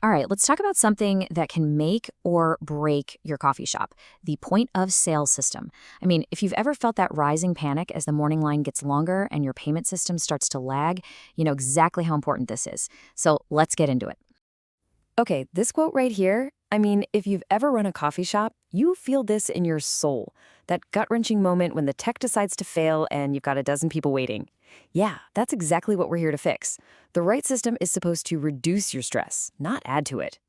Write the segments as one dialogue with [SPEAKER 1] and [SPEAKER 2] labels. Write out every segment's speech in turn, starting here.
[SPEAKER 1] All right, let's talk about something that can make or break your coffee shop, the point of sale system. I mean, if you've ever felt that rising panic as the morning line gets longer and your payment system starts to lag, you know exactly how important this is. So let's get into it.
[SPEAKER 2] Okay, this quote right here, I mean, if you've ever run a coffee shop, you feel this in your soul. That gut-wrenching moment when the tech decides to fail and you've got a dozen people waiting. Yeah, that's exactly what we're here to fix. The right system is supposed to reduce your stress, not add to it.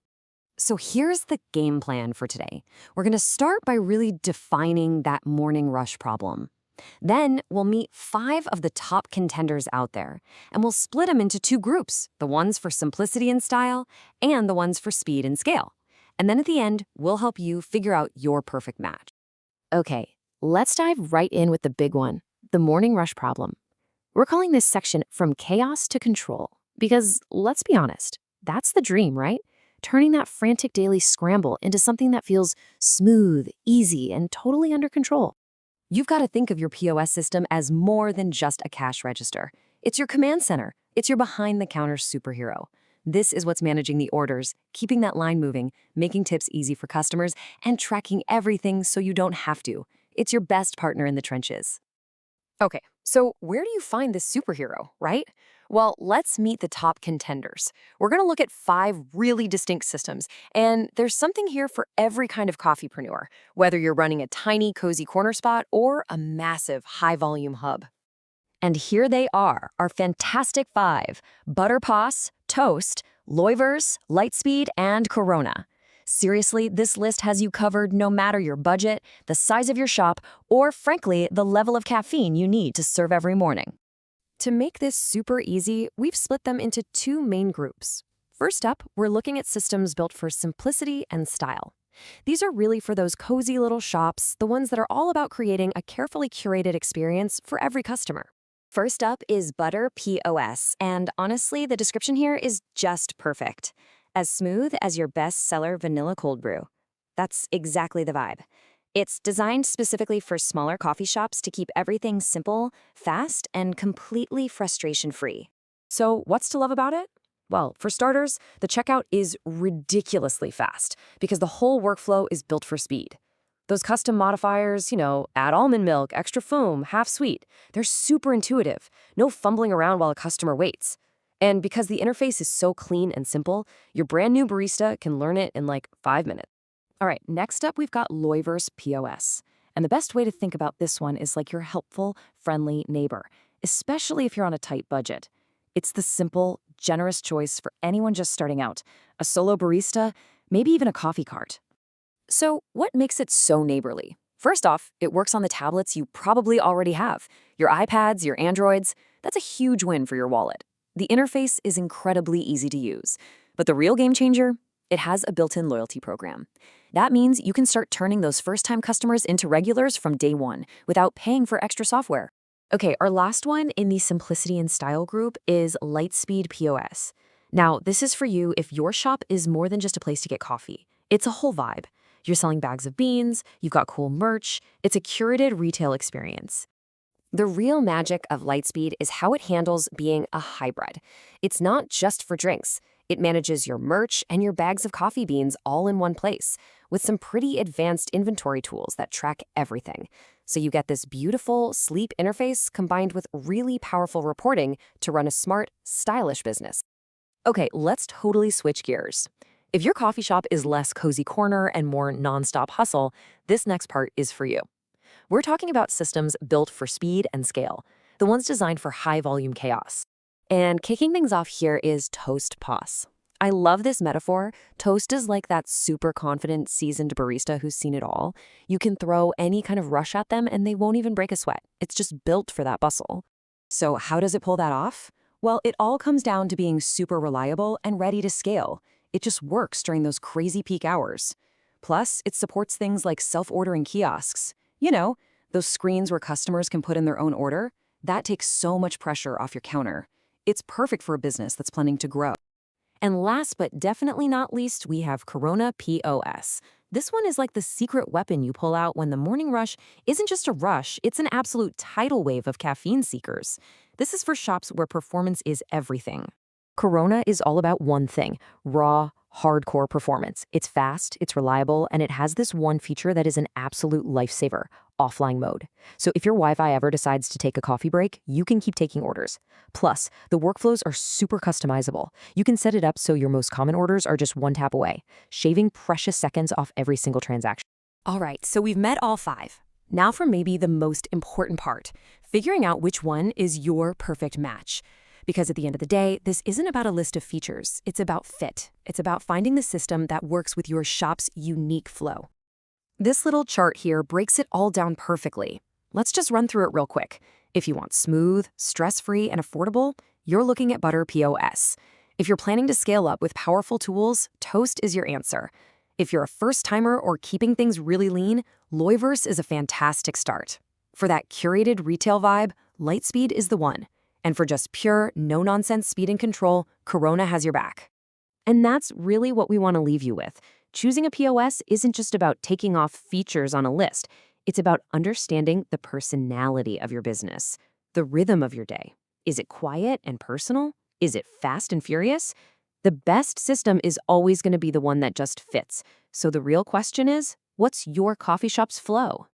[SPEAKER 2] So here's the game plan for today. We're going to start by really defining that morning rush problem. Then we'll meet 5 of the top contenders out there, and we'll split them into 2 groups, the ones for simplicity and style, and the ones for speed and scale. And then at the end, we'll help you figure out your perfect match. Okay, let's dive right in with the big one, the morning rush problem. We're calling this section From Chaos to Control, because let's be honest, that's the dream, right? Turning that frantic daily scramble into something that feels smooth, easy, and totally under control. You've got to think of your POS system as more than just a cash register. It's your command center. It's your behind-the-counter superhero. This is what's managing the orders, keeping that line moving, making tips easy for customers, and tracking everything so you don't have to. It's your best partner in the trenches. Okay, so where do you find this superhero, right? Well, let's meet the top contenders. We're going to look at 5 really distinct systems, and there's something here for every kind of coffeepreneur, whether you're running a tiny, cozy corner spot or a massive, high-volume hub. And here they are, our fantastic 5: Butter POS, Toast, Loivers, Lightspeed, and Corona. Seriously, this list has you covered no matter your budget, the size of your shop, or frankly, the level of caffeine you need to serve every morning. To make this super easy, we've split them into 2 main groups. First up, we're looking at systems built for simplicity and style. These are really for those cozy little shops, the ones that are all about creating a carefully curated experience for every customer. First up is Butter POS, and honestly, the description here is just perfect. As smooth as your bestseller vanilla cold brew. That's exactly the vibe. It's designed specifically for smaller coffee shops to keep everything simple, fast, and completely frustration-free. So what's to love about it? Well, for starters, the checkout is ridiculously fast because the whole workflow is built for speed. Those custom modifiers, add almond milk, extra foam, half sweet, they're super intuitive. No fumbling around while a customer waits. And because the interface is so clean and simple, your brand new barista can learn it in like 5 minutes. All right, next up we've got Loivers POS. And the best way to think about this one is like your helpful, friendly neighbor, especially if you're on a tight budget. It's the simple, generous choice for anyone just starting out, a solo barista, maybe even a coffee cart. So what makes it so neighborly? First off, it works on the tablets you probably already have. Your iPads, your Androids, that's a huge win for your wallet. The interface is incredibly easy to use. But the real game changer? It has a built-in loyalty program. That means you can start turning those first-time customers into regulars from day one without paying for extra software. Okay, our last one in the simplicity and style group is Lightspeed POS. Now, this is for you if your shop is more than just a place to get coffee. It's a whole vibe. You're selling bags of beans, you've got cool merch, it's a curated retail experience. The real magic of Lightspeed is how it handles being a hybrid. It's not just for drinks. It manages your merch and your bags of coffee beans all in one place, with some pretty advanced inventory tools that track everything. So you get this beautiful, sleek interface combined with really powerful reporting to run a smart, stylish business. Okay, let's totally switch gears. If your coffee shop is less cozy corner and more nonstop hustle, this next part is for you. We're talking about systems built for speed and scale, the ones designed for high-volume chaos. And kicking things off here is Toast POS. I love this metaphor. Toast is like that super confident, seasoned barista who's seen it all. You can throw any kind of rush at them and they won't even break a sweat. It's just built for that bustle. So how does it pull that off? Well, it all comes down to being super reliable and ready to scale. It just works during those crazy peak hours. Plus, it supports things like self-ordering kiosks. Those screens where customers can put in their own order. That takes so much pressure off your counter. It's perfect for a business that's planning to grow. And last but definitely not least, we have Corona POS. This one is like the secret weapon you pull out when the morning rush isn't just a rush, it's an absolute tidal wave of caffeine seekers. This is for shops where performance is everything. Corona is all about one thing: raw, hardcore performance. It's fast, it's reliable, and it has this one feature that is an absolute lifesaver: offline mode. So if your Wi-Fi ever decides to take a coffee break, you can keep taking orders. Plus, the workflows are super customizable. You can set it up so your most common orders are just one tap away, shaving precious seconds off every single transaction.
[SPEAKER 3] All right, so we've met all five. Now for maybe the most important part, figuring out which one is your perfect match. Because at the end of the day, this isn't about a list of features. It's about fit. It's about finding the system that works with your shop's unique flow. This little chart here breaks it all down perfectly. Let's just run through it real quick. If you want smooth, stress-free, and affordable, you're looking at Butter POS. If you're planning to scale up with powerful tools, Toast is your answer. If you're a first-timer or keeping things really lean, Loyverse is a fantastic start. For that curated retail vibe, Lightspeed is the one. And for just pure, no-nonsense speed and control, Corona has your back. And that's really what we want to leave you with. Choosing a POS isn't just about taking off features on a list. It's about understanding the personality of your business, the rhythm of your day. Is it quiet and personal? Is it fast and furious? The best system is always going to be the one that just fits. So the real question is, what's your coffee shop's flow?